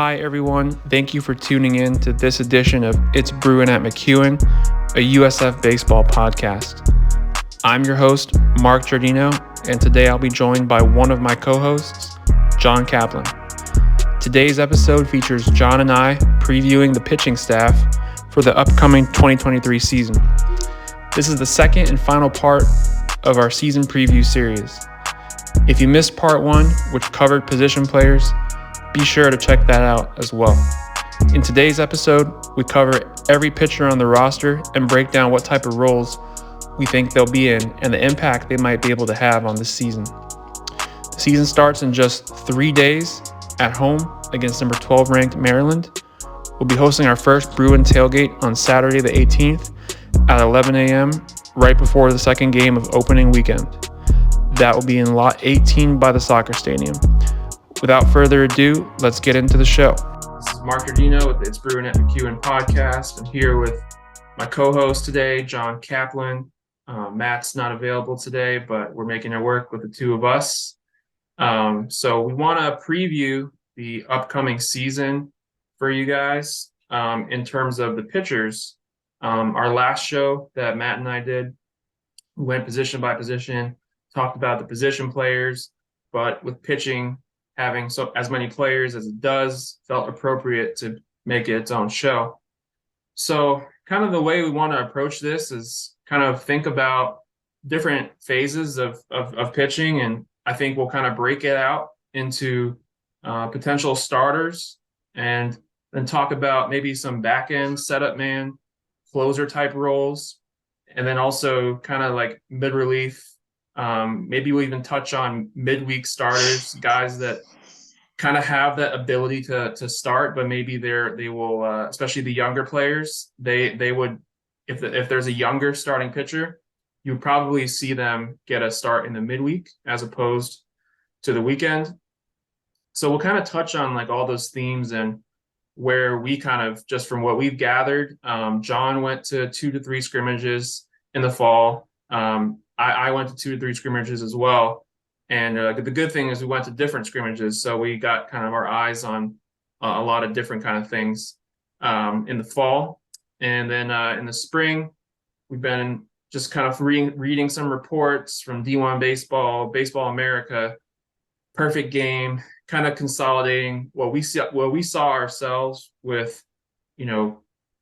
Hi, everyone. Thank you for tuning in to this edition of It's Brewin at McEwen, a USF baseball podcast. I'm your host, Mark Giardino, and today I'll be joined by one of my co-hosts, John Kaplan. Today's episode features John and I previewing the pitching staff for the upcoming 2023 season. This is the second and final part of our season preview series. If you missed part one, which covered position players, be sure to check that out as well. In today's episode, we cover every pitcher on the roster and break down what type of roles we think they'll be in and the impact they might be able to have on this season. The season starts in just 3 days at home against number 12 ranked Maryland. We'll be hosting our first Brewin tailgate on Saturday the 18th at 11 a.m. right before the second game of opening weekend. That will be in lot 18 by the soccer stadium. Without further ado, let's get into the show. This is Mark Giardino with the It's Brewin at McEwen podcast. I'm here with my co-host today, John Kaplan. Matt's not available today, but we're making it work with the two of us. So we want to preview the upcoming season for you guys in terms of the pitchers. Our last show that Matt and I did, we went position by position, talked about the position players, but with pitching having as many players as it does, felt appropriate to make it its own show. So kind of the way we want to approach this is kind of think about different phases of pitching, and I think we'll kind of break it out into potential starters and then talk about maybe some back-end setup man, closer type roles, and then also kind of like mid-relief. Maybe we'll even touch on midweek starters, guys that kind of have that ability to start, but maybe they will, especially the younger players, they would, if there's a younger starting pitcher, you would probably see them get a start in the midweek as opposed to the weekend. So we'll kind of touch on like all those themes and where we kind of, just from what we've gathered, John went to 2 to 3 scrimmages in the fall. I went to 2 to 3 scrimmages as well. And the good thing is we went to different scrimmages. So we got kind of our eyes on a lot of different kind of things in the fall. And then in the spring, we've been just kind of reading some reports from D1 Baseball, Baseball America, Perfect Game, kind of consolidating what we saw ourselves with, what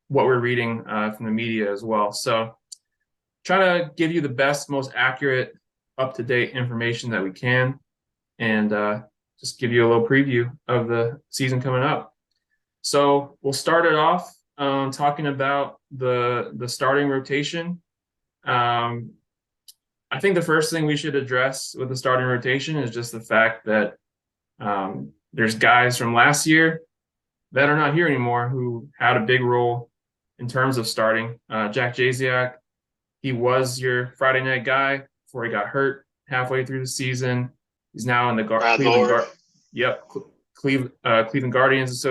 we're reading from the media as well. So try to give you the best, most accurate, up-to-date information that we can, and just give you a little preview of the season coming up. So we'll start it off talking about the starting rotation. I think the first thing we should address with the starting rotation is just the fact that there's guys from last year that are not here anymore who had a big role in terms of starting. Jack Jasiak, he was your Friday night guy before he got hurt halfway through the season. He's now in the Cleveland Guardians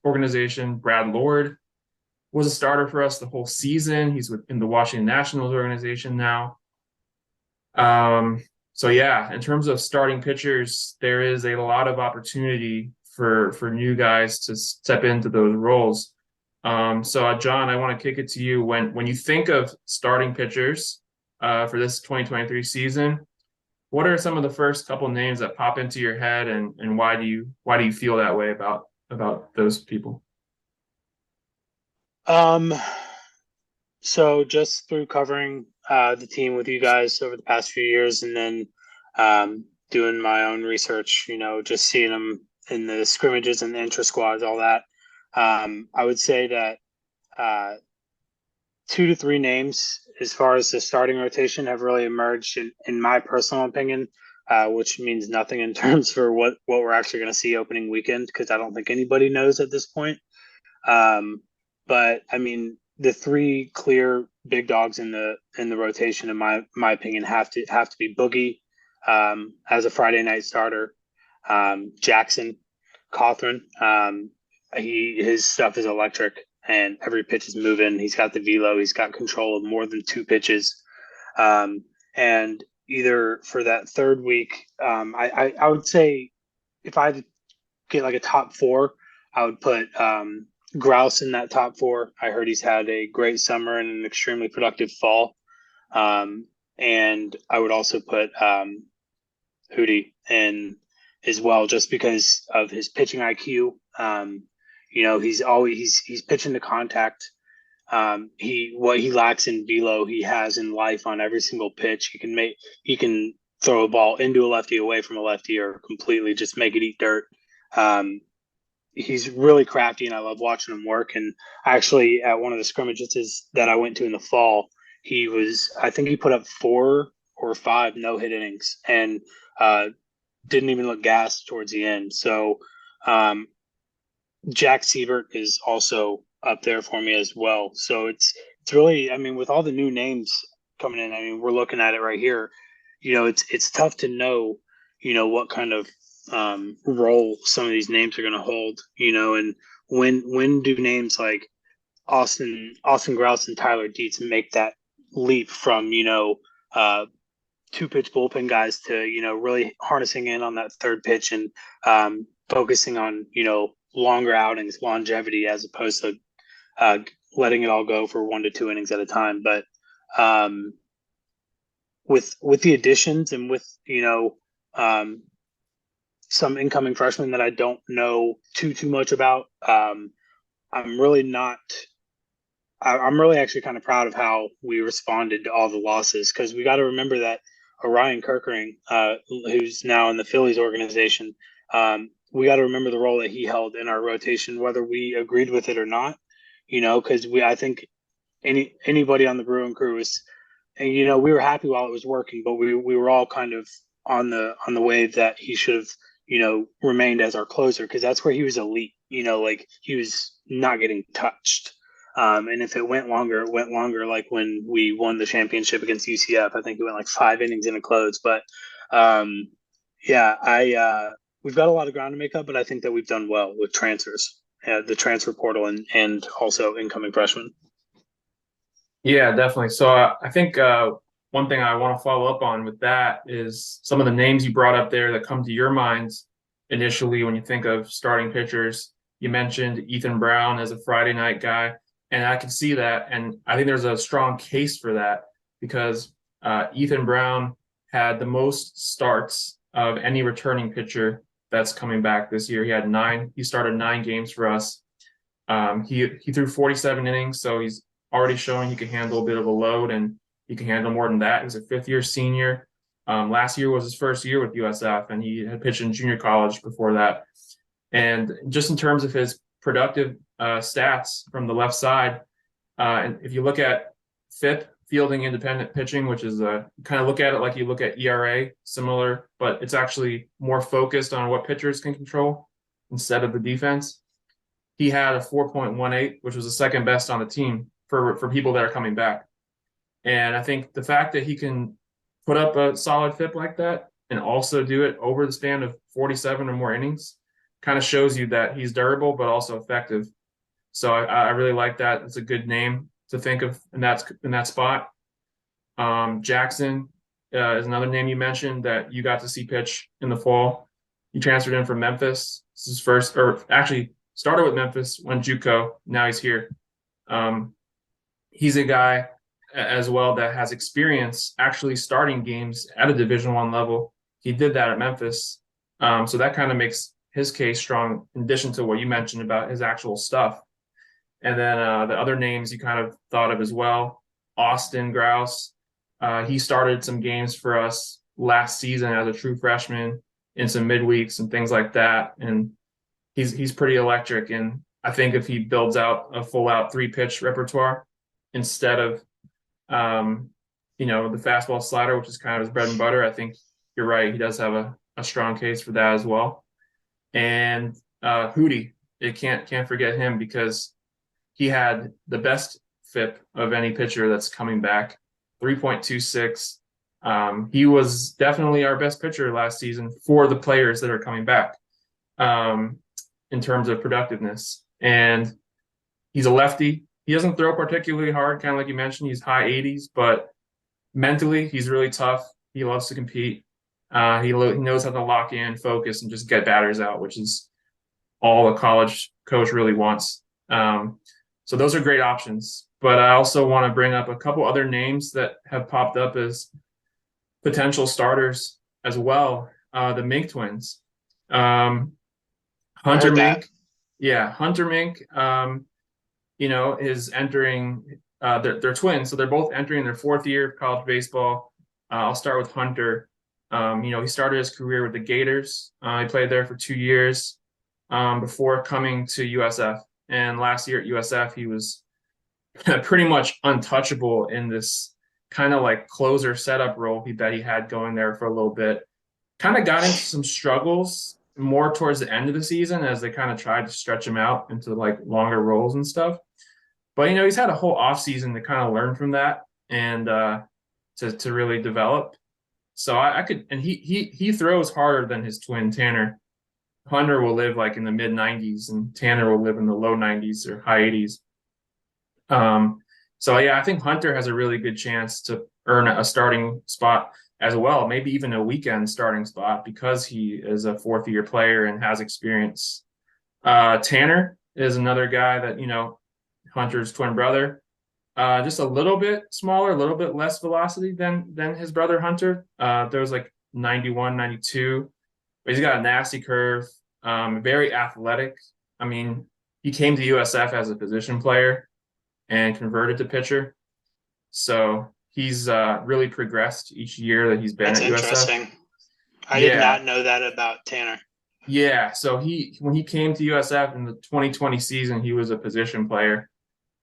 organization. Brad Lord was a starter for us the whole season. He's in the Washington Nationals organization now. So yeah, in terms of starting pitchers, there is a lot of opportunity for new guys to step into those roles. So John, I want to kick it to you. When you think of starting pitchers for this 2023 season, what are some of the first couple names that pop into your head, and why do you feel that way about those people? So just through covering the team with you guys over the past few years, and then doing my own research, just seeing them in the scrimmages and the intra squads, all that, I would say that 2 to 3 names as far as the starting rotation have really emerged in my personal opinion, which means nothing in terms for what we're actually going to see opening weekend, because I don't think anybody knows at this point. But I mean, the 3 clear big dogs in the rotation, in my opinion, have to be Boogie as a Friday night starter, Jackson, Cawthron. His stuff is electric, and every pitch is moving. He's got the velo. He's got control of more than 2 pitches. And either for that third week, I would say if I had to get like a top 4, I would put Grouse in that top four. I heard he's had a great summer and an extremely productive fall. And I would also put Hootie in as well, just because of his pitching IQ. He's pitching to contact. What he lacks in velo, he has in life on every single pitch. He can throw a ball into a lefty, away from a lefty, or completely just make it eat dirt. He's really crafty, and I love watching him work. And actually, at one of the scrimmages that I went to in the fall, I think he put up 4 or 5 no-hit innings, and didn't even look gassed towards the end. So Jack Siebert is also up there for me as well. So it's really, I mean, with all the new names coming in, I mean, we're looking at it right here. It's tough to know, what kind of role some of these names are going to hold. And when do names like Austin Grouse and Tyler Dietz make that leap from 2-pitch bullpen guys to really harnessing in on that third pitch and focusing on longer outings, longevity, as opposed to letting it all go for 1 to 2 innings at a time. But with the additions and with some incoming freshmen that I don't know too much about, I'm really actually kind of proud of how we responded to all the losses, because we got to remember that Orion Kerkering, who's now in the Phillies organization, we got to remember the role that he held in our rotation, whether we agreed with it or not. Because I think anybody on the Brewin crew was, and we were happy while it was working, but we were all kind of on the wave that he should have remained as our closer, because that's where he was elite. Like he was not getting touched. And if it went longer, it went longer. Like when we won the championship against UCF, I think it went like 5 innings in a close. But we've got a lot of ground to make up, but I think that we've done well with transfers, the transfer portal, and also incoming freshmen. Yeah, definitely. So I think one thing I want to follow up on with that is some of the names you brought up there that come to your minds initially when you think of starting pitchers. You mentioned Ethan Brown as a Friday night guy, and I can see that. And I think there's a strong case for that, because Ethan Brown had the most starts of any returning pitcher that's coming back this year. He had 9. He started 9 games for us. He threw 47 innings, so he's already showing he can handle a bit of a load, and he can handle more than that. He's a 5th-year senior. Last year was his first year with USF, and he had pitched in junior college before that. And just in terms of his productive stats from the left side, and if you look at FIP, fielding independent pitching, which is kind of look at it like you look at ERA, similar, but it's actually more focused on what pitchers can control instead of the defense. He had a 4.18, which was the second best on the team for people that are coming back. And I think the fact that he can put up a solid FIP like that and also do it over the span of 47 or more innings kind of shows you that he's durable but also effective. So I really like that. It's a good name to think of in that spot. Jackson is another name you mentioned that you got to see pitch in the fall. He transferred in from Memphis. This is his first, or actually started with Memphis, went JUCO. Now he's here. He's a guy as well that has experience actually starting games at a Division I level. He did that at Memphis. So that kind of makes his case strong, in addition to what you mentioned about his actual stuff. And then the other names you kind of thought of as well, Austin Grouse. He started some games for us last season as a true freshman in some midweeks and things like that. And he's pretty electric. And I think if he builds out a full-out 3-pitch repertoire instead of, the fastball slider, which is kind of his bread and butter, I think you're right. He does have a strong case for that as well. And Hootie, it can't forget him, because he had the best FIP of any pitcher that's coming back, 3.26. He was definitely our best pitcher last season for the players that are coming back in terms of productiveness. And he's a lefty. He doesn't throw particularly hard, kind of like you mentioned. He's high 80s, but mentally he's really tough. He loves to compete. He knows how to lock in, focus, and just get batters out, which is all a college coach really wants. So those are great options. But I also want to bring up a couple other names that have popped up as potential starters as well. The Mink twins. I Hunter heard that. Mink. Yeah, Hunter Mink, is entering, they're twins, so they're both entering their fourth year of college baseball. I'll start with Hunter. He started his career with the Gators. He played there for 2 years before coming to USF. And last year at USF, he was pretty much untouchable in this kind of like closer setup role that he had going there for a little bit. Kind of got into some struggles more towards the end of the season as they kind of tried to stretch him out into like longer roles and stuff. But he's had a whole off season to kind of learn from that and to really develop. So I could, and he throws harder than his twin Tanner. Hunter will live like in the mid 90s, and Tanner will live in the low 90s or high 80s. So yeah, I think Hunter has a really good chance to earn a starting spot as well, maybe even a weekend starting spot because he is a fourth year player and has experience. Tanner is another guy that, Hunter's twin brother, just a little bit smaller, a little bit less velocity than his brother Hunter. There was like 91, 92, but he's got a nasty curve, very athletic. I mean, he came to USF as a position player and converted to pitcher. So he's really progressed each year that he's been That's at USF. interesting. I did Yeah. not know that about Tanner. Yeah. So when he came to USF in the 2020 season, he was a position player.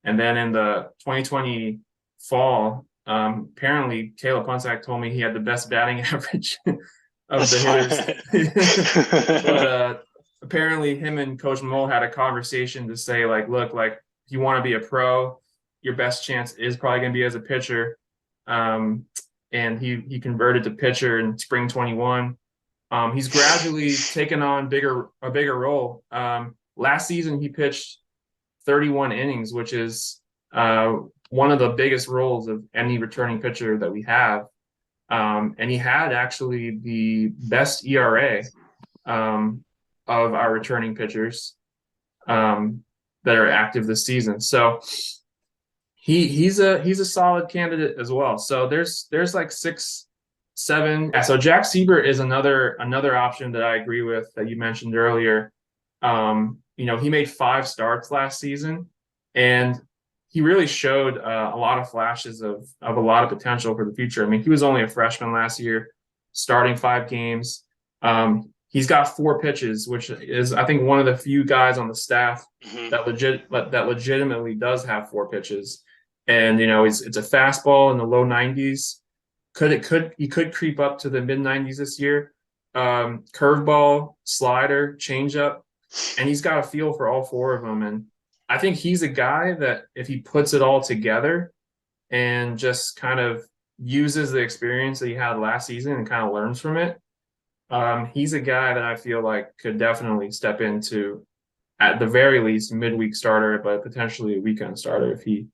And then in the 2020 fall, apparently Caleb Punsack told me he had the best batting average of the hitters. But apparently him and Coach Mole had a conversation to say, like, look, like, if you want to be a pro, your best chance is probably going to be as a pitcher. And he converted to pitcher in spring 21. He's gradually taken on a bigger role. Last season, he pitched 31 innings, which is one of the biggest roles of any returning pitcher that we have. And he had actually the best ERA of our returning pitchers that are active this season. So he's a solid candidate as well. So there's like 6, 7. Yeah, so Jack Siebert is another option that I agree with that you mentioned earlier. He made 5 starts last season, and he really showed a lot of flashes of a lot of potential for the future. I mean, he was only a freshman last year, starting 5 games. He's got 4 pitches, which is, I think, one of the few guys on the staff that legitimately does have 4 pitches. And it's a fastball in the low 90s. He could creep up to the mid 90s this year. Curveball, slider, changeup, and he's got a feel for all 4 of them. And I think he's a guy that if he puts it all together and just kind of uses the experience that he had last season and kind of learns from it, he's a guy that I feel like could definitely step into, at the very least, midweek starter, but potentially a weekend starter if he,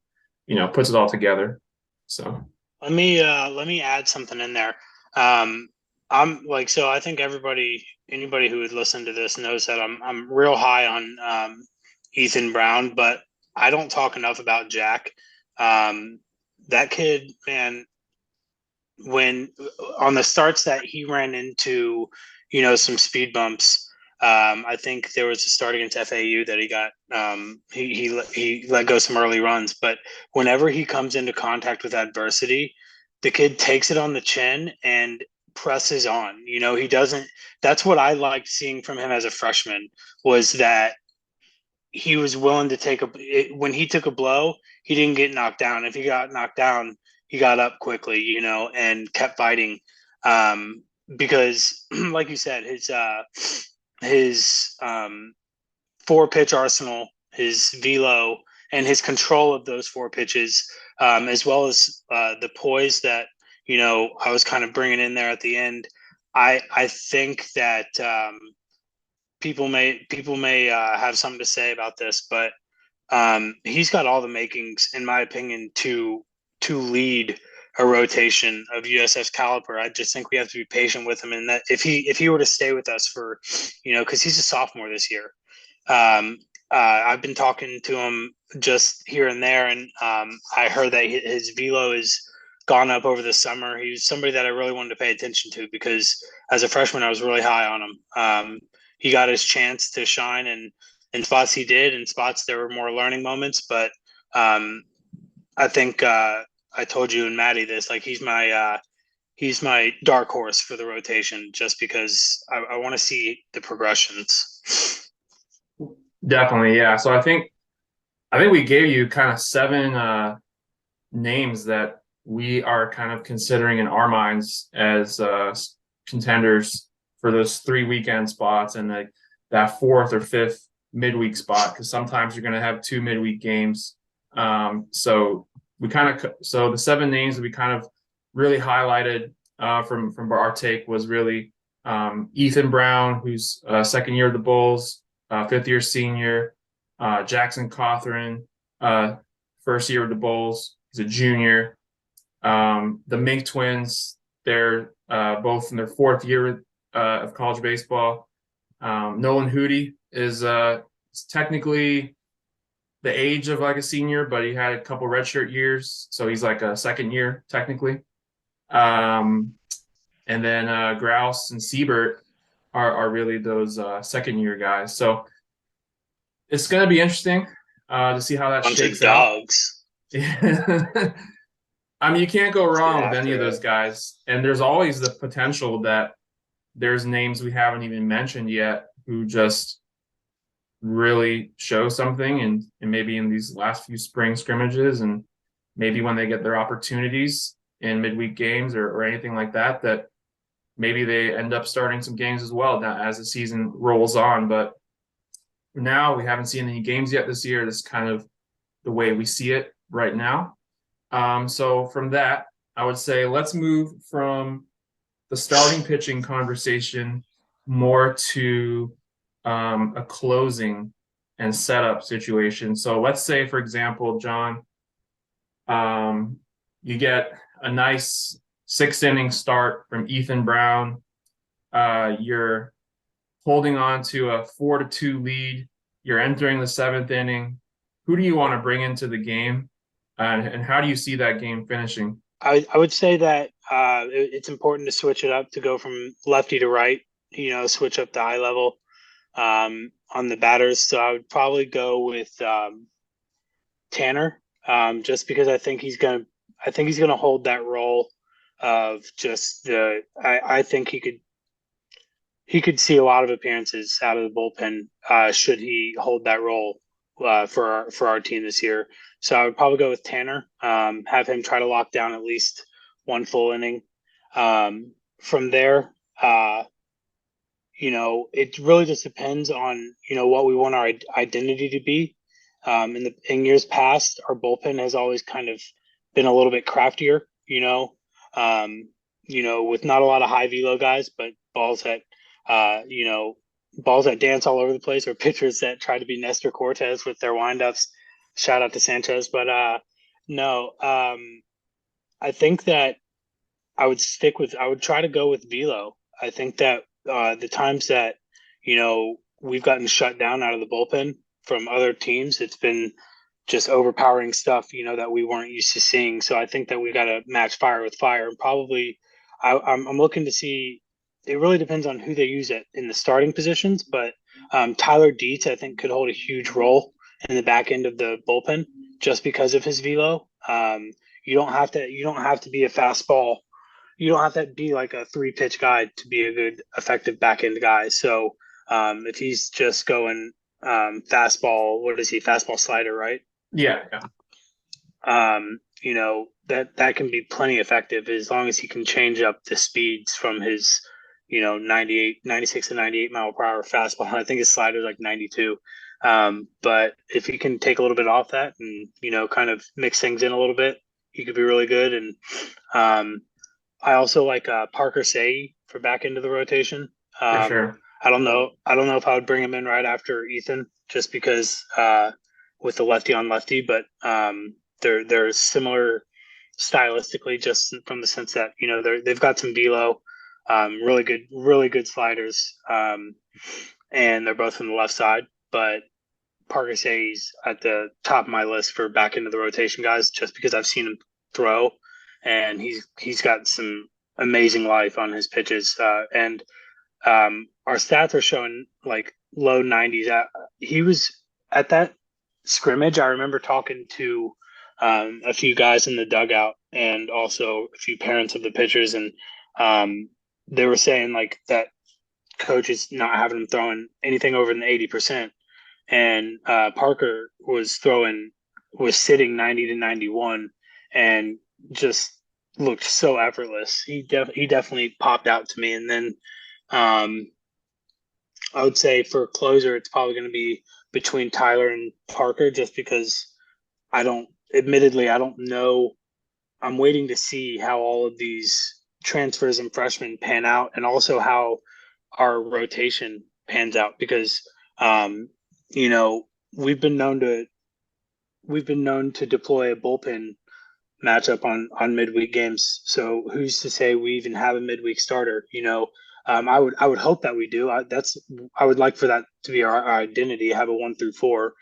puts it all together. So let me add something in there. So I think anybody who would listen to this knows that I'm real high on Ethan Brown, but I don't talk enough about Jack. That kid, man, when on the starts that he ran into, some speed bumps. I think there was a start against FAU that he got. He let go some early runs, but whenever he comes into contact with adversity, the kid takes it on the chin and presses on. He doesn't. That's what I liked seeing from him as a freshman, was that he was willing to when he took a blow, he didn't get knocked down. If he got knocked down, he got up quickly, and kept fighting. Because like you said, his 4-pitch arsenal, his velo, and his control of those 4 pitches, as well as the poise that I was kind of bringing in there at the end. I think that people may have something to say about this, but he's got all the makings, in my opinion, to lead a rotation of USF's caliber. I just think we have to be patient with him, and that if he were to stay with us for, because he's a sophomore this year, I've been talking to him just here and there, and I heard that his velo has gone up over the summer. He was somebody that I really wanted to pay attention to because as a freshman, I was really high on him. He got his chance to shine, and in spots he did, in spots there were more learning moments. But I think I told you and Maddie this, like he's my dark horse for the rotation, just because I want to see the progressions. Definitely, yeah. So I think we gave you kind of 7 names that we are kind of considering in our minds as contenders for those 3 weekend spots and like that 4th or 5th midweek spot, because sometimes you're going to have 2 midweek games. So the 7 names that we kind of really highlighted from our take was really Ethan Brown, who's second year of the Bulls, 5th-year senior, Jackson Cothran, first year of the Bulls. He's a junior. The Mink twins, they're both in their 4th year of college baseball. Nolan Hootie is technically the age of like a senior, but he had a couple redshirt years, so he's like a second year technically. And then Grouse and Siebert are really those second year guys. So it's going to be interesting to see how that Bunch shakes of out. dogs. I mean, you can't go wrong with any of After those guys. And there's always the potential that there's names we haven't even mentioned yet who just really show something and maybe in these last few spring scrimmages and maybe when they get their opportunities in midweek games or anything like that, that maybe they end up starting some games as well as the season rolls on. But now we haven't seen any games yet this year. This is kind of the way we see it right now. So from that, I would say let's move from the starting pitching conversation more to a closing and setup situation. So let's say, for example, John, you get a nice 6th-inning start from Ethan Brown. You're holding on to a 4-2 lead. You're entering the 7th inning. Who do you want to bring into the game? And how do you see that game finishing? I would say that it's important to switch it up, to go from lefty to right, switch up the eye level on the batters. So I would probably go with Tanner, just because I think he's gonna hold that role of just I think he could see a lot of appearances out of the bullpen should he hold that role for our team this year. So I would probably go with Tanner, have him try to lock down at least one full inning. From there, it really just depends on what we want our identity to be. In years past, our bullpen has always kind of been a little bit craftier, with not a lot of high velo guys, but balls that dance all over the place, or pitchers that try to be Nestor Cortez with their windups. Shout out to Sanchez, but no, I think that I would try to go with velo. I think that the times that we've gotten shut down out of the bullpen from other teams, it's been just overpowering stuff, that we weren't used to seeing. So I think that we got to match fire with fire, and probably I'm looking to see. It really depends on who they use in the starting positions, but Tyler Dietz, I think, could hold a huge role in the back end of the bullpen just because of his velo. You don't have to be a fastball. You don't have to be like a 3-pitch guy to be a good, effective back end guy. So if he's just going fastball, what is he? Fastball slider, right? Yeah. That can be plenty effective as long as he can change up the speeds from his 96 to 98 mile per hour fastball. I think his slider is like 92. But if he can take a little bit off that and kind of mix things in a little bit, he could be really good. And I also like Parker Say for back into the rotation. For sure. I don't know if I would bring him in right after Ethan, just because with the lefty on lefty, but they're similar stylistically, just from the sense that they've got some velo, really good sliders, and they're both from the left side. but Parker Say's at the top of my list for back into the rotation guys, just because I've seen him throw, and he's got some amazing life on his pitches, and our stats are showing like low 90s. He was at that scrimmage. I remember talking to a few guys in the dugout and also a few parents of the pitchers, and they were saying like that coach is not having him throwing anything over than 80%. And Parker was sitting 90 to 91 and just looked so effortless. He definitely popped out to me. And then I would say for closer, it's probably going to be between Tyler and Parker, just because I don't know. I'm waiting to see how all of these transfers and freshmen pan out, and also how our rotation pans out, because you know, we've been known to deploy a bullpen matchup on midweek games. So who's to say we even have a midweek starter? I would hope that we do. I would like for that to be our identity. Have a 1 through 4,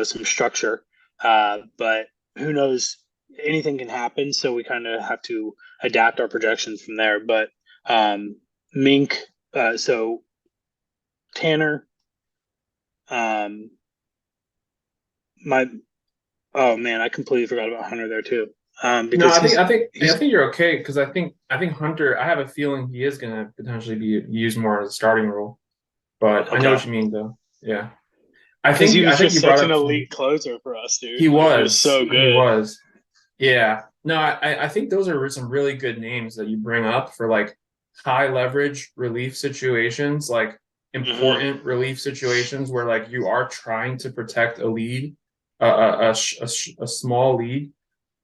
some structure. But who knows? Anything can happen. So we kind of have to adapt our projections from there. But Mink, so Tanner, my oh man, I completely forgot about Hunter there too. No, Because I think you're okay, because I think Hunter. I have a feeling he is going to potentially be used more as a starting role, but I know what you mean, though. Yeah, because he was just you such brought an up elite closer for us, dude. He Like, was. he was so good. He was. Yeah. No, I think those are some really good names that you bring up for like high leverage relief situations, like important relief situations where like you are trying to protect a lead, a small lead.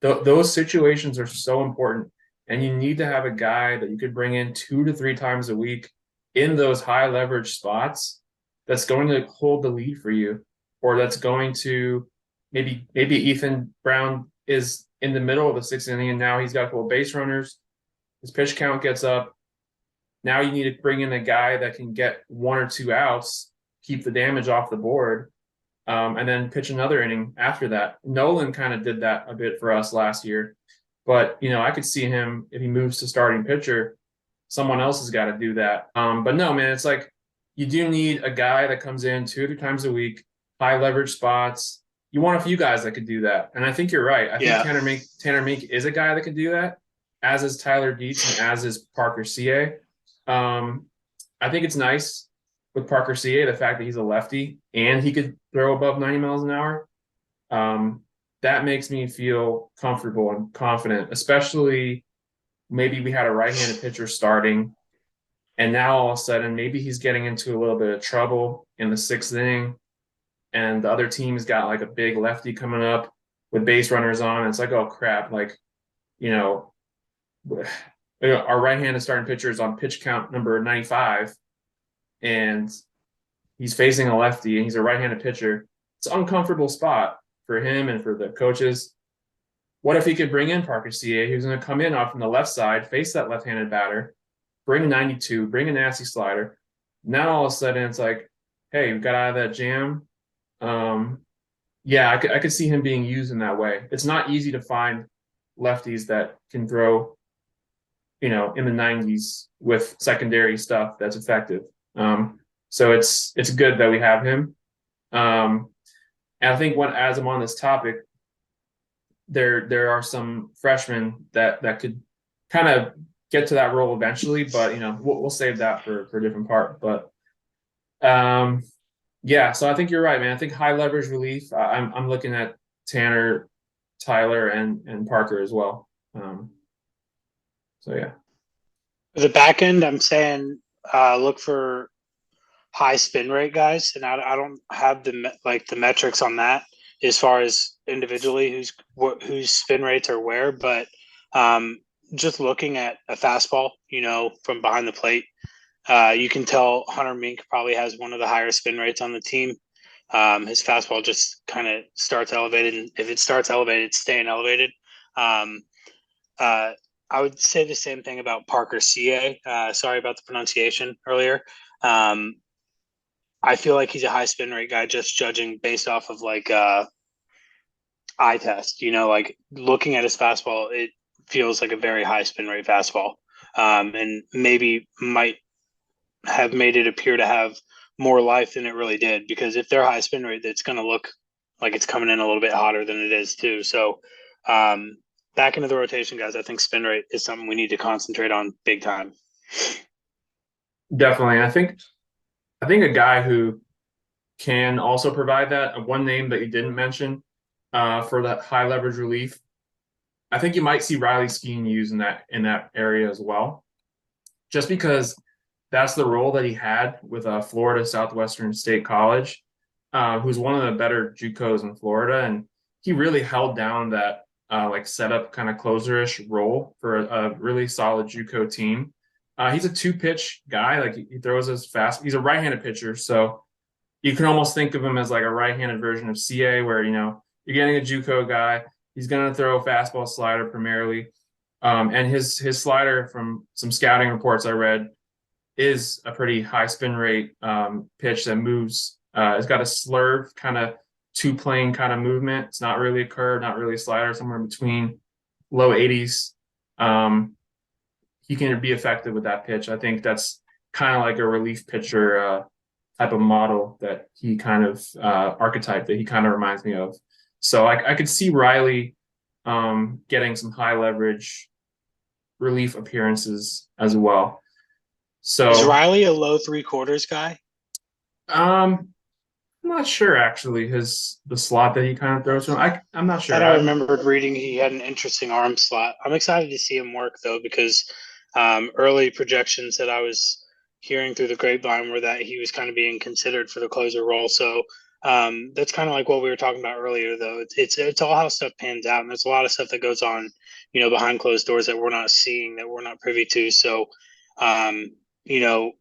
Those situations are so important, and you need to have a guy that you could bring in 2 to 3 times a week in those high leverage spots that's going to hold the lead for you, or that's going to maybe Ethan Brown is in the middle of the 6th inning and now he's got a couple of base runners. His pitch count gets up. Now you need to bring in a guy that can get 1 or 2 outs, keep the damage off the board, and then pitch another inning after that. Nolan kind of did that a bit for us last year, but I could see him, if he moves to starting pitcher, someone else has got to do that. But no, man, it's like you do need a guy that comes in 2 or 3 times a week, high leverage spots. You want a few guys that could do that, and I think you're right. I think Tanner Mink is a guy that could do that, as is Tyler Dietz and as is Parker CA. I think it's nice with Parker CA, the fact that he's a lefty and he could throw above 90 miles an hour. That makes me feel comfortable and confident, especially maybe we had a right-handed pitcher starting, and now all of a sudden maybe he's getting into a little bit of trouble in the 6th inning, and the other team's got like a big lefty coming up with base runners on. And it's like, oh crap, like, our right-handed starting pitcher is on pitch count number 95, and he's facing a lefty, and he's a right-handed pitcher. It's an uncomfortable spot for him and for the coaches. What if he could bring in Parker CA, who's going to come in off from the left side, face that left-handed batter, bring 92, bring a nasty slider. Now all of a sudden it's like, hey, we got out of that jam. I could see him being used in that way. It's not easy to find lefties that can throw, in the 90s with secondary stuff that's effective. So it's good that we have him. And I think as I'm on this topic, there are some freshmen that could kind of get to that role eventually, but we'll save that for a different part. But so I think you're right, man. I think high leverage relief. I'm looking at Tanner, Tyler, and Parker as well. The back end, I'm saying look for high spin rate guys, and I don't have the metrics on that as far as individually whose spin rates are where, but just looking at a fastball, from behind the plate, you can tell Hunter Mink probably has one of the higher spin rates on the team. His fastball just kind of starts elevated, and if it starts elevated, it's staying elevated. I would say the same thing about Parker CA. Sorry about the pronunciation earlier. I feel like he's a high spin rate guy, just judging based off of like eye test. Like looking at his fastball, it feels like a very high spin rate fastball, and maybe might have made it appear to have more life than it really did. Because if they're high spin rate, it's going to look like it's coming in a little bit hotter than it is too. So back into the rotation, guys. I think spin rate is something we need to concentrate on big time. Definitely. I think a guy who can also provide that, one name that you didn't mention for that high leverage relief, I think you might see Riley Skeen used in that area as well, just because that's the role that he had with Florida Southwestern State College, who's one of the better JUCOs in Florida, and he really held down that like setup kind of closer-ish role for a really solid JUCO team. He's a two-pitch guy, like he throws his fast. He's a right-handed pitcher, so you can almost think of him as like a right-handed version of CA, where you're getting a JUCO guy. He's going to throw fastball, slider primarily, and his slider, from some scouting reports I read, is a pretty high spin rate pitch that moves. It's got a slurve kind of two plane kind of movement. It's not really a curve, not really a slider, somewhere in between, low 80s. He can be effective with that pitch. I think that's kind of like a relief pitcher type of model that he kind of archetype that he kind of reminds me of. So I could see Riley getting some high leverage relief appearances as well. So is Riley a low 3/4 guy? I'm not sure actually. The slot that he kind of throws from. I'm not sure. I remembered reading he had an interesting arm slot. I'm excited to see him work though, because early projections that I was hearing through the grapevine were that he was kind of being considered for the closer role. So that's kind of like what we were talking about earlier, though. It's all how stuff pans out, and there's a lot of stuff that goes on, behind closed doors that we're not seeing, that we're not privy to. So, you know,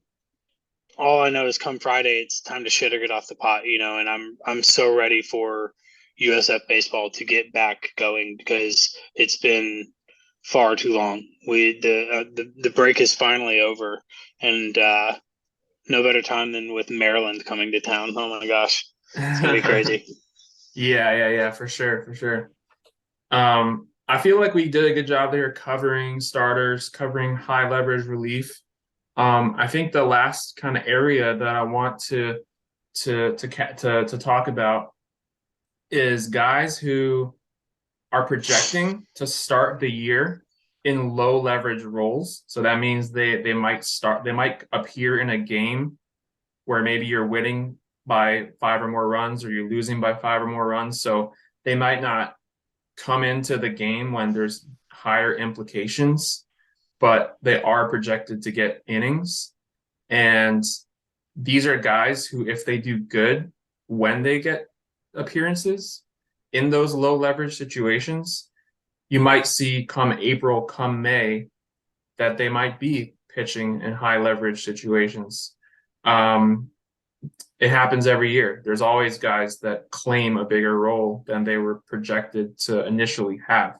all I know is come Friday, it's time to shit or get off the pot, and I'm so ready for USF baseball to get back going, because it's been far too long. The break is finally over, and no better time than with Maryland coming to town. Oh my gosh, it's gonna be crazy. Yeah, for sure. I feel like we did a good job there covering starters, covering high leverage relief. I think the last kind of area that I want to talk about is guys who are projecting to start the year in low leverage roles. So that means they might appear in a game where maybe you're winning by 5 or more runs, or you're losing by 5 or more runs. So they might not come into the game when there's higher implications, but they are projected to get innings. And these are guys who, if they do good when they get appearances in those low leverage situations, you might see come April, come May, that they might be pitching in high leverage situations. It happens every year. There's always guys that claim a bigger role than they were projected to initially have.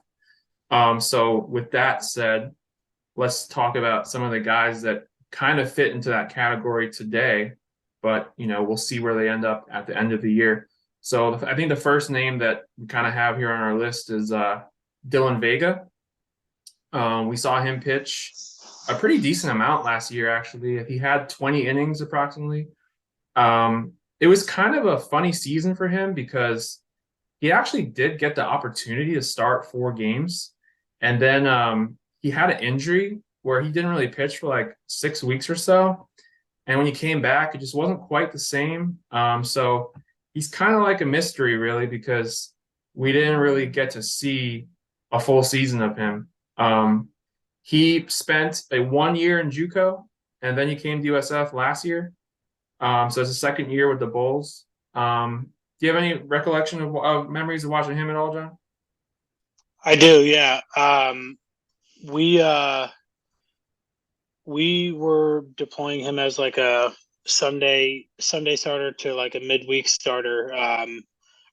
So with that said, let's talk about some of the guys that kind of fit into that category today, but we'll see where they end up at the end of the year. So I think the first name that we kind of have here on our list is Dylan Vega. We saw him pitch a pretty decent amount last year, actually. He had 20 innings approximately. It was kind of a funny season for him because he actually did get the opportunity to start 4 games. And then he had an injury where he didn't really pitch for like 6 weeks or so. And when he came back, it just wasn't quite the same. So he's kind of like a mystery, really, because we didn't really get to see a full season of him. He spent 1 year in JUCO, and then he came to USF last year. So it's his second year with the Bulls. Do you have any recollection of memories of watching him at all, John? I do, yeah. We were deploying him as like a Sunday starter to like a midweek starter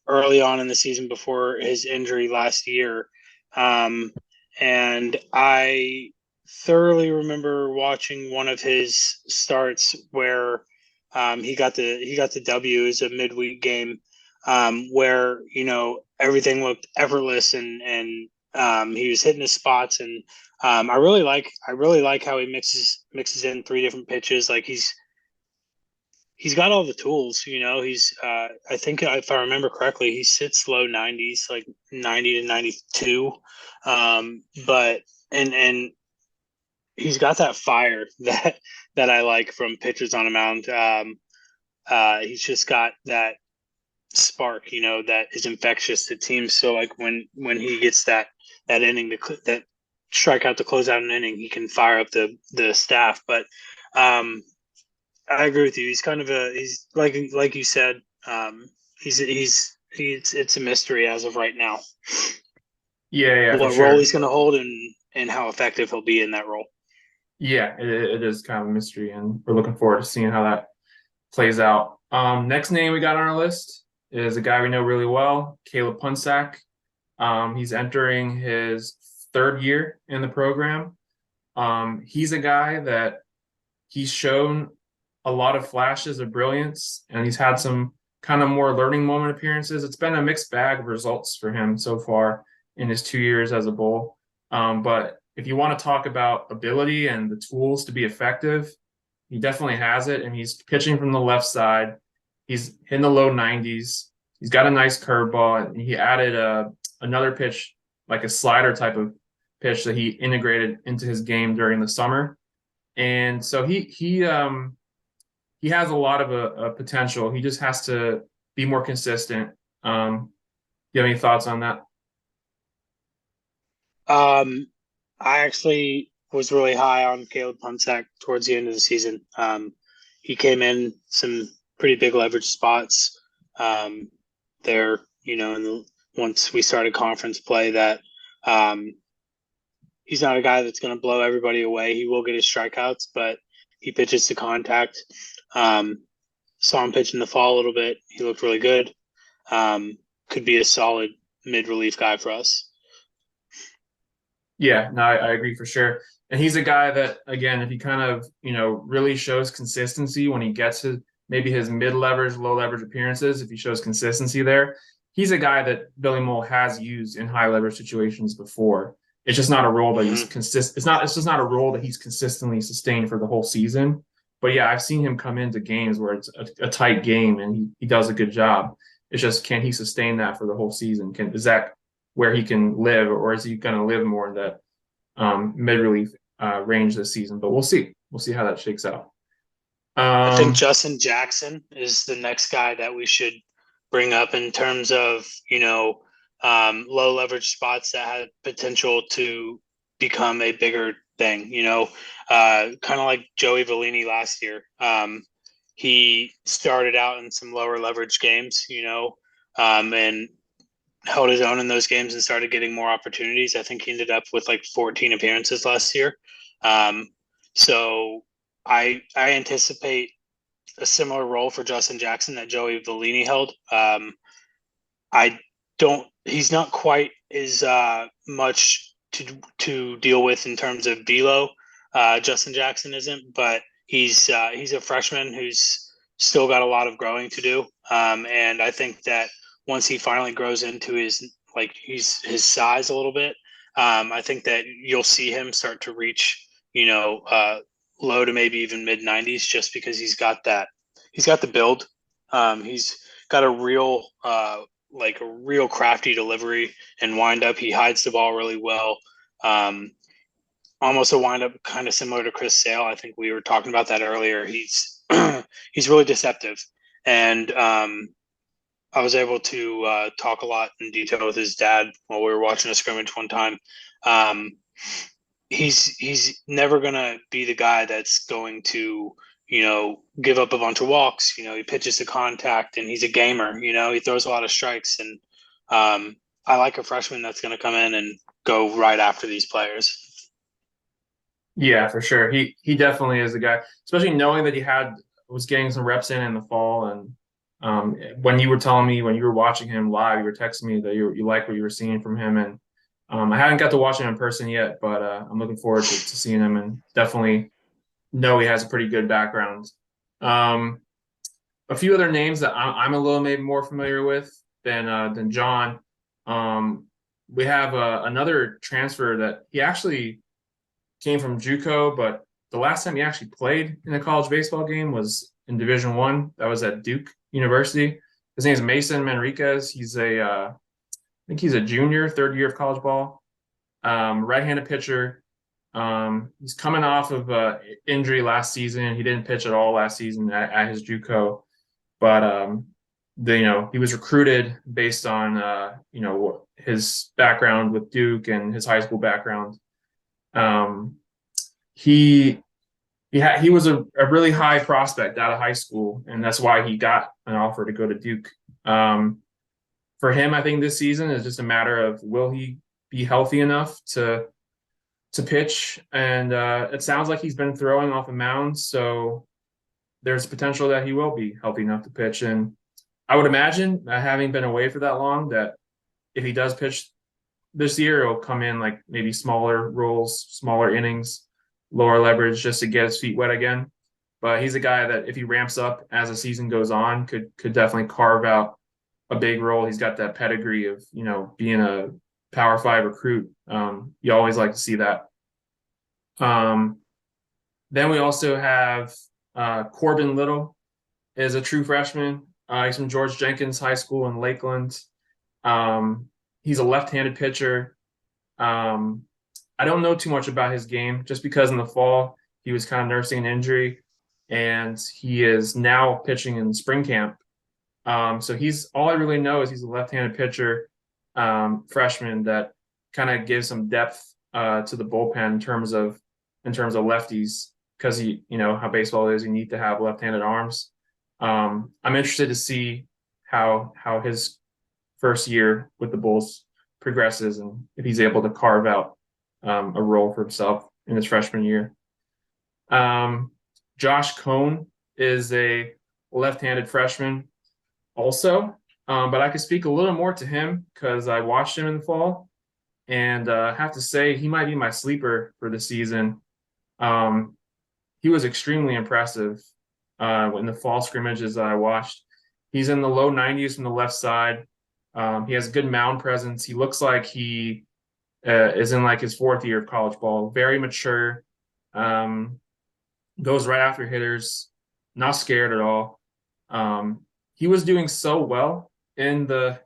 early on in the season before his injury last year. And I thoroughly remember watching one of his starts where He got the W as a midweek game, where everything looked effortless, and he was hitting his spots. And I really like how he mixes in three different pitches. Like he's got all the tools. He's I think if I remember correctly, he sits low 90s, like 90 to 92. But and he's got that fire that I like from pitchers on a mound. He's just got that spark, that is infectious to teams. So like when he gets that inning that strikeout to close out an inning, he can fire up the staff. But I agree with you. He's like you said. He's it's a mystery as of right now. Yeah, for What role sure. he's going to hold and how effective he'll be in that role. Yeah, it is kind of a mystery, and we're looking forward to seeing how that plays out. Next name we got on our list is a guy we know really well, Caleb Punsack. He's entering his third year in the program. He's a guy that he's shown a lot of flashes of brilliance, and he's had some kind of more learning moment appearances. It's been a mixed bag of results for him so far in his 2 years as a Bull. But if you want to talk about ability and the tools to be effective, he definitely has it, and he's pitching from the left side. He's in the low 90s. He's got a nice curveball, and he added another pitch, like a slider type of pitch that he integrated into his game during the summer. And so he has a lot of a potential. He just has to be more consistent. Do you have any thoughts on that? Um, I actually was really high on Caleb Punsack towards the end of the season. He came in some pretty big leverage spots there, once we started conference play that he's not a guy that's going to blow everybody away. He will get his strikeouts, but he pitches to contact. Um, Saw him pitch in the fall a little bit. He looked really good. Could be a solid mid relief guy for us. Yeah, no, I agree for sure. And he's a guy that, again, if he kind of, really shows consistency when he gets maybe his mid leverage, low leverage appearances, if he shows consistency there, he's a guy that Billy Mole has used in high leverage situations before. It's just not a role that he's Mm-hmm. consistent. It's just not a role that he's consistently sustained for the whole season. But yeah, I've seen him come into games where it's a tight game and he does a good job. It's just, can he sustain that for the whole season? Is that where he can live, or is he going to live more in that mid relief range this season? But we'll see. We'll see how that shakes out. I think Um, Justin Jackson is the next guy that we should bring up in terms of, low leverage spots that had potential to become a bigger thing, kind of like Joey Vellini last year. He started out in some lower leverage games, and held his own in those games and started getting more opportunities. I think he ended up with like 14 appearances last year. Um, so I anticipate a similar role for Justin Jackson that Joey Vellini held. I don't. He's not quite as much to deal with in terms of velo. Justin Jackson isn't, but he's a freshman who's still got a lot of growing to do. And I think that once he finally grows into his size a little bit, I think that you'll see him start to reach low to maybe even mid 90s, just because he's got the build. He's got a real crafty delivery and wind up. He hides the ball really well. Um, Almost a wind up kind of similar to Chris Sale. I think we were talking about that earlier. He's he's really deceptive, and I was able to talk a lot in detail with his dad while we were watching a scrimmage one time. Um, he's never gonna be the guy that's going to give up a bunch of walks. He pitches to contact, and he's a gamer. He throws a lot of strikes, and I like a freshman that's going to come in and go right after these players. yeah, for sure. He definitely is a guy, especially knowing that he was getting some reps in the fall. And when you were telling me, when you were watching him live, you were texting me that you like what you were seeing from him. And I haven't got to watch him in person yet, but I'm looking forward to seeing him, and definitely know he has a pretty good background. Um, a few other names that I'm a little maybe more familiar with than John. We have another transfer that he actually came from JUCO, but the last time he actually played in a college baseball game was in Division One. That was at Duke University. His name is Mason Manriquez. I think he's a junior, third year of college ball. Right-handed pitcher. He's coming off of injury last season. He didn't pitch at all last season at his JUCO, but he was recruited based on his background with Duke and his high school background. He was a really high prospect out of high school, and that's why he got an offer to go to Duke. For him, I think this season is just a matter of will he be healthy enough to pitch, and it sounds like he's been throwing off a mound, so there's potential that he will be healthy enough to pitch. And I would imagine, having been away for that long, that if he does pitch this year, it'll come in like maybe smaller roles, smaller innings, lower leverage, just to get his feet wet again. But he's a guy that if he ramps up as the season goes on, could definitely carve out a big role. He's got that pedigree of, being a Power 5 recruit. You always like to see that. Then we also have Corbin Little is a true freshman. He's from George Jenkins High School in Lakeland. He's a left-handed pitcher. I don't know too much about his game just because in the fall he was kind of nursing an injury, and he is now pitching in spring camp. So all I really know is he's a left-handed pitcher, freshman that kind of gives some depth to the bullpen in terms of lefties, because how baseball is, you need to have left-handed arms. I'm interested to see how his first year with the Bulls progresses and if he's able to carve out a role for himself in his freshman year. Josh Cohn is a left-handed freshman also, but I could speak a little more to him because I watched him in the fall, and I have to say he might be my sleeper for the season. He was extremely impressive in the fall scrimmages that I watched. He's in the low 90s from the left side. He has good mound presence. He looks like he is in like his fourth year of college ball. Very mature. Goes right after hitters. Not scared at all. He was doing so well in the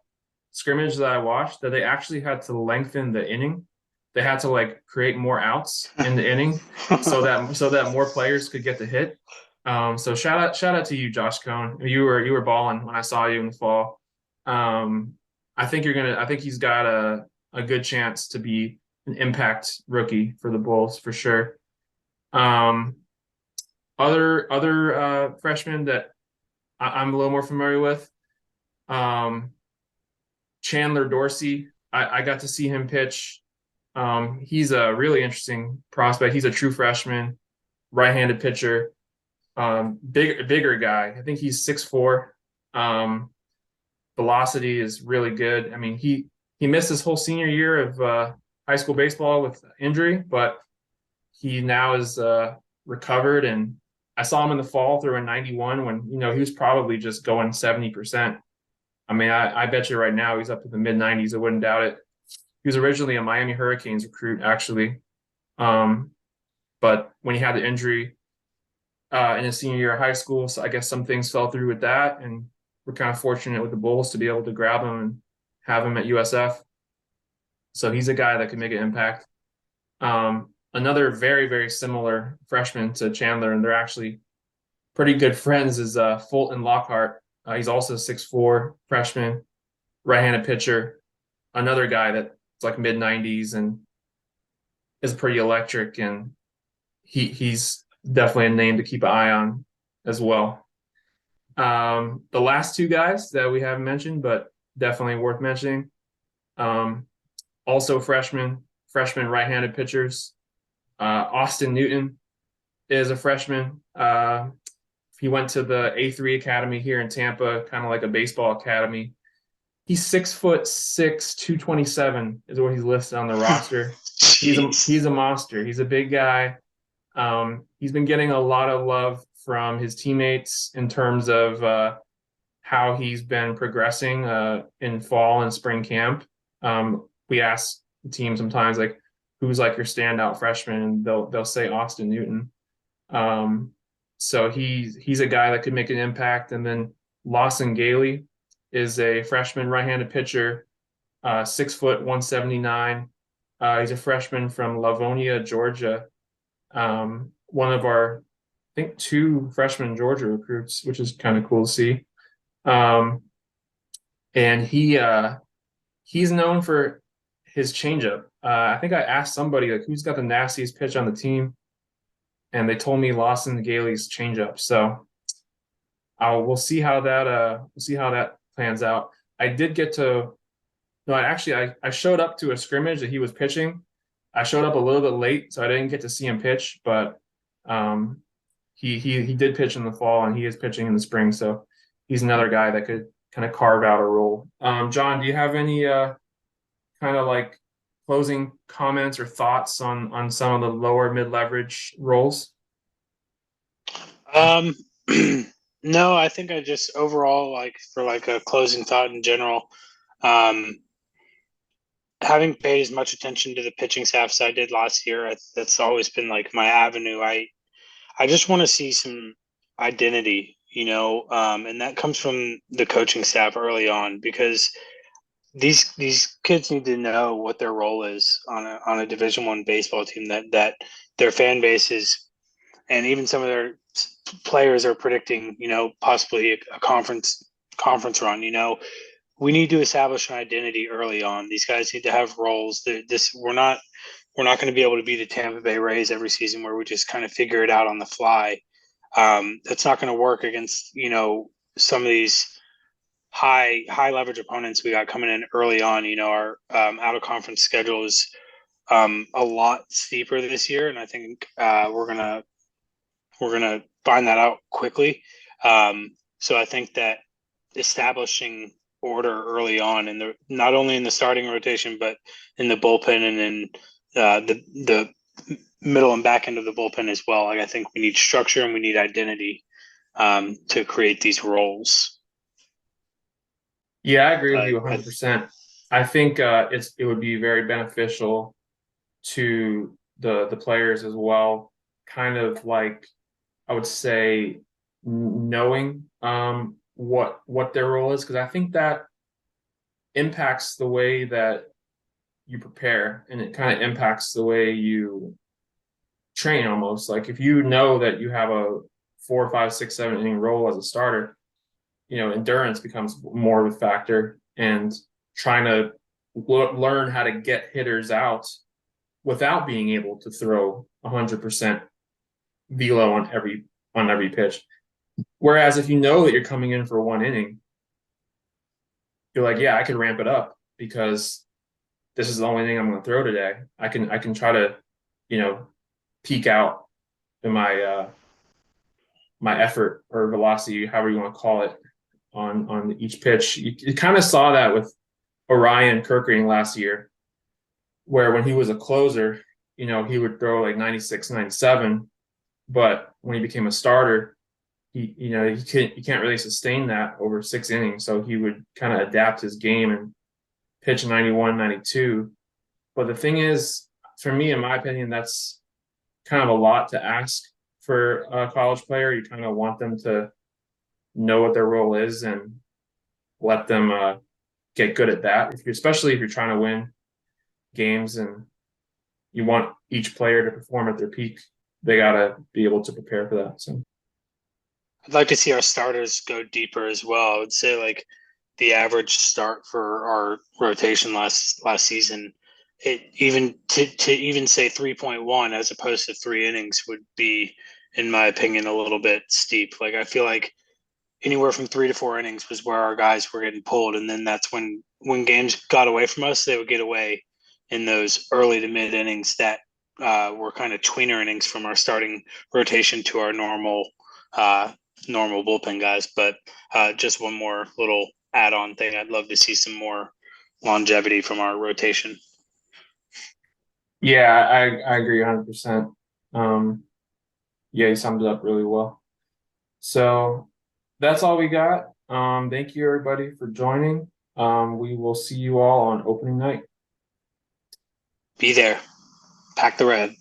scrimmage that I watched that they actually had to lengthen the inning. They had to create more outs in the inning so that more players could get the hit. So shout out to you, Josh Cohn. You were balling when I saw you in the fall. I think he's got a good chance to be an impact rookie for the Bulls for sure. Other freshmen that I'm a little more familiar with. Chandler Dorsey. I got to see him pitch. He's a really interesting prospect. He's a true freshman, right-handed pitcher. Bigger guy. I think he's 6'4". Velocity is really good. I mean, he missed his whole senior year of high school baseball with injury, but he now is recovered. And I saw him in the fall through a 91 when he was probably just going 70%. I mean, I bet you right now he's up to the mid 90s. I wouldn't doubt it. He was originally a Miami Hurricanes recruit, actually, but when he had the injury in his senior year of high school, so I guess some things fell through with that, and we're kind of fortunate with the Bulls to be able to grab him and have him at USF. So he's a guy that could make an impact. Another very, very similar freshman to Chandler, and they're actually pretty good friends, is Fulton Lockhart. He's also 6'4", freshman, right-handed pitcher. Another guy that's like mid 90s and is pretty electric, and he's definitely a name to keep an eye on as well. The last two guys that we haven't mentioned, but definitely worth mentioning, also freshman right-handed pitchers. Austin Newton is a freshman. He went to the A3 Academy here in Tampa, kind of like a baseball academy. He's 6'6", 227 is what he's listed on the roster. He's a monster. He's a big guy. He's been getting a lot of love from his teammates in terms of how he's been progressing in fall and spring camp. We ask the team sometimes like, who's like your standout freshman, and they'll say Austin Newton. So he's a guy that could make an impact. And then Lawson Gailey is a freshman right-handed pitcher, 6 foot 179. He's a freshman from Livonia, Georgia. One of our, I think, 2 freshman Georgia recruits, which is kind of cool to see. And he's known for his changeup. I think I asked somebody like who's got the nastiest pitch on the team, and they told me Lawson Gailey's changeup. So we'll see how that plans out. I did get to no, I showed up to a scrimmage that he was pitching. I showed up a little bit late, so I didn't get to see him pitch, but he did pitch in the fall, and he is pitching in the spring. So he's another guy that could kind of carve out a role. John, do you have any kind of like closing comments or thoughts on some of the lower mid leverage roles? No, I think I just overall like for like a closing thought in general, having paid as much attention to the pitching staff as I did last year, that's always been like my avenue. I just want to see some identity, and that comes from the coaching staff early on, because these kids need to know what their role is on a Division I baseball team, that their fan base is, and even some of their players are predicting, possibly a conference run. We need to establish an identity early on. These guys need to have roles. We're not going to be able to be the Tampa Bay Rays every season where we just kind of figure it out on the fly. That's not going to work against some of these high leverage opponents we got coming in early on. Our out of conference schedule is a lot steeper this year, and I think we're gonna find that out quickly. So I think that establishing order early on not only in the starting rotation but in the bullpen and in the middle and back end of the bullpen as well. Like, I think we need structure and we need identity to create these roles. Yeah, I agree with you 100%. I think it would be very beneficial to the players as well, kind of like, I would say, knowing what their role is, because I think that impacts the way that you prepare, and it kind of impacts the way you train almost. Like, if you know that you have a 4, 5, 6, 7 inning role as a starter, endurance becomes more of a factor, and trying to learn how to get hitters out without being able to throw 100% velo on every pitch. Whereas if you know that you're coming in for 1 inning, you're like, yeah, I can ramp it up because this is the only thing I'm going to throw today. I can try to, peak out in my my effort or velocity, however you want to call it, on each pitch. You kind of saw that with Orion Kirkering last year, where when he was a closer, he would throw like 96, 97, but when he became a starter, he can't really sustain that over 6 innings. So he would kind of adapt his game and pitch 91, 92. But the thing is, for me, in my opinion, that's kind of a lot to ask for a college player. You kind of want them to know what their role is and let them get good at that. Especially if you're trying to win games and you want each player to perform at their peak, they got to be able to prepare for that. So I'd like to see our starters go deeper as well. I would say like the average start for our rotation last season, it even to even say 3.1 as opposed to 3 innings would be, in my opinion, a little bit steep. Like, I feel like anywhere from 3 to 4 innings was where our guys were getting pulled, and then that's when games got away from us, they would get away in those early to mid innings that were kind of tweener innings from our starting rotation to our normal bullpen guys. But just one more little add-on thing, I'd love to see some more longevity from our rotation. Yeah, I agree 100%. Yeah, you summed it up really well. So that's all we got. Thank you everybody for joining. We will see you all on opening night. Be there. Pack the red.